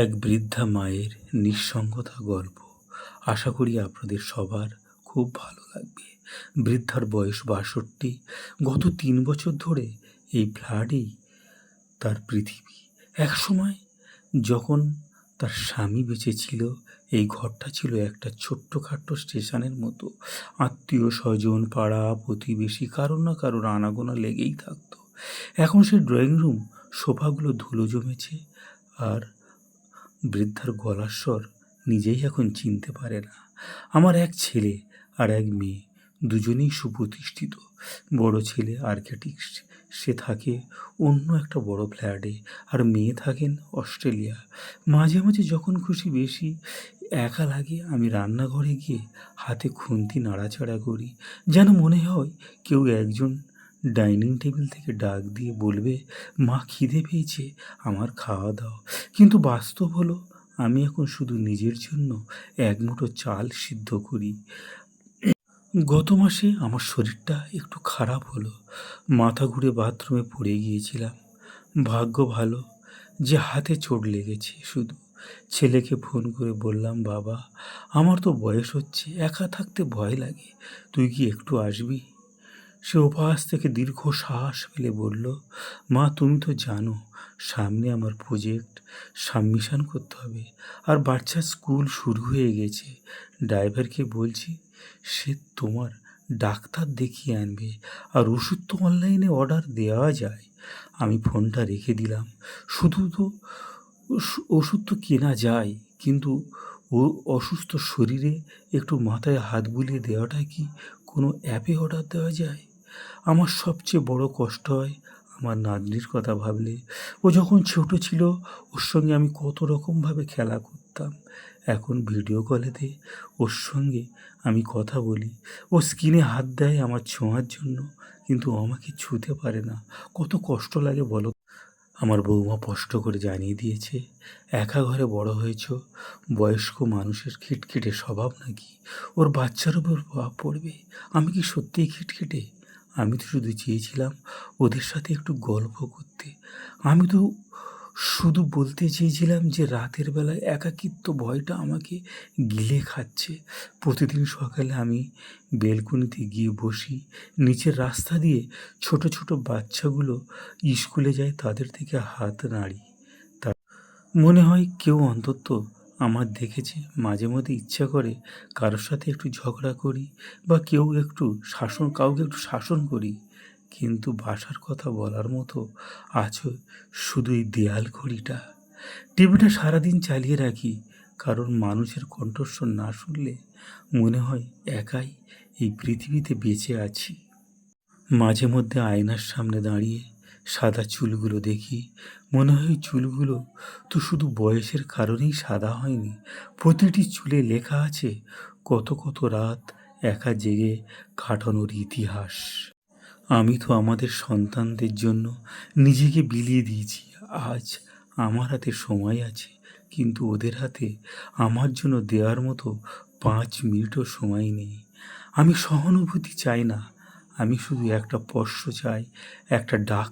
এক বৃদ্ধা মায়ের নিঃসঙ্গতা গল্প। আশা করি আপনাদের সবার খুব ভালো লাগবে। বৃদ্ধার বয়স ৬২। গত ৩ বছর ধরে এই ফ্ল্যাটেই তার পৃথিবী। একসময় যখন তার স্বামী বেঁচে ছিল, এই ঘরটা ছিল একটা ছোট্টখাট্ট স্টেশনের মতো। আত্মীয় স্বজন, পাড়া প্রতিবেশী কারোর না কারোর আনাগোনা লেগেই থাকতো। এখন সে ড্রয়িং রুম সোফাগুলো ধুলো জমেছে, আর বৃদ্ধার গলার স্বর নিজেই এখন চিনতে পারে না। আমার এক ছেলে আর এক মেয়ে, দুজনেই সুপ্রতিষ্ঠিত। বড় ছেলে আর্কিটেক্ট, সে থাকে অন্য একটা বড় ফ্ল্যাটে, আর মেয়ে থাকেন অস্ট্রেলিয়া। মাঝে মাঝে যখন খুশি বেশি একা লাগে, আমি রান্নাঘরে গিয়ে হাতে খুন্তি নাড়াচাড়া করি, যেন মনে হয় কেউ একজন ডাইনিং টেবিল থেকে ডাক দিয়ে বলবে, মা খিদে পেয়েছে, আমার খাওয়া দাও। কিন্তু বাস্তব হলো, আমি এখন শুধু নিজের জন্য এক মুঠো চাল সিদ্ধ করি। গত মাসে আমার শরীরটা একটু খারাপ হলো, মাথা ঘুরে বাথরুমে পড়ে গিয়েছিলাম। ভাগ্য ভালো যে হাতে চোট লেগেছে শুধু। ছেলেকে ফোন করে বললাম, বাবা আমার তো বয়স হচ্ছে, একা থাকতে ভয় লাগে, তুই কি একটু আসবি? সে ওপাশ থেকে দীর্ঘ শ্বাস ফেলে বলল, মা তুমি তো জানো সামনে আমার প্রজেক্ট সাবমিশন করতে হবে, আর বাচ্চার স্কুল শুরু হয়ে গেছে। ড্রাইভারকে বলছি সে তোমার ডাক্তার দেখিয়ে আনবে, আর ওষুধ তো অনলাইনে অর্ডার দেওয়া যায়। আমি ফোনটা রেখে দিলাম। শুধু তো ওষুধ তো কেনা যায়, কিন্তু ও অসুস্থ শরীরে একটু মাথায় হাত বুলিয়ে দেওয়াটা কি কোনো অ্যাপে অর্ডার দেওয়া যায়? আমার সবচেয়ে বড় কষ্ট হয় আমার নাতনির কথা ভাবলে। ও যখন ছোট ছিল, ওর সঙ্গে আমি কত রকমভাবে খেলা করতাম। এখন ভিডিও কলেতে ওর সঙ্গে আমি কথা বলি, ও স্ক্রিনে হাত দেয় আমার ছোঁয়ার জন্য, কিন্তু আমাকে ছুঁতে পারে না। কত কষ্ট লাগে বলো। আমার বৌমা স্পষ্ট করে জানিয়ে দিয়েছে, একা ঘরে বড় হয়েছ, বয়স্ক মানুষের খিটখিটে স্বভাব নাকি ওর বাচ্চার উপর প্রভাব পড়বে। আমি কি সত্যিই খিটখিটে? আমি তো শুধু চেয়েছিলাম ওদের সাথে একটু গল্প করতে। আমি তো শুধু বলতে চেয়েছিলাম যে রাতের বেলায় একাকিত্ব ভয়টা আমাকে গিলে খাচ্ছে। প্রতিদিন সকালে আমি বেলকনিতে গিয়ে বসি, নিচের রাস্তা দিয়ে ছোট ছোট বাচ্চাগুলো স্কুলে যায়, তাদের থেকে হাত নাড়ি। তা মনে হয় কেউ অন্তত আমার দেখেছে। মাঝে মধ্যে ইচ্ছা করে কারোর সাথে একটু ঝগড়া করি, বা কাউকে একটু শাসন করি, কিন্তু বাসার কথা বলার মতো আছে শুধু এই দেয়াল ঘড়িটা। টিভিটা সারাদিন চালিয়ে রাখি, কারণ মানুষের কণ্ঠস্বর না শুনলে মনে হয় একাই এই পৃথিবীতে বেঁচে আছি। মাঝে মধ্যে আয়নার সামনে দাঁড়িয়ে সাদা চুলগুলো দেখি, মনে হয় চুলগুলো তো শুধু বয়সের কারণেই সাদা হয়নি, প্রতিটি চুলে লেখা আছে কত কত রাত একা জেগে কাটানোর ইতিহাস। আমি তো আমাদের সন্তানদের জন্য নিজেকে বিলিয়ে দিয়েছি। আজ আমার হাতে সময় আছে, কিন্তু ওদের হাতে আমার জন্য দেওয়ার মতো ৫ মিনিটও সময় নেই। আমি সহানুভূতি চাই না, আমি শুধু একটা স্পর্শ চাই, একটা ডাক।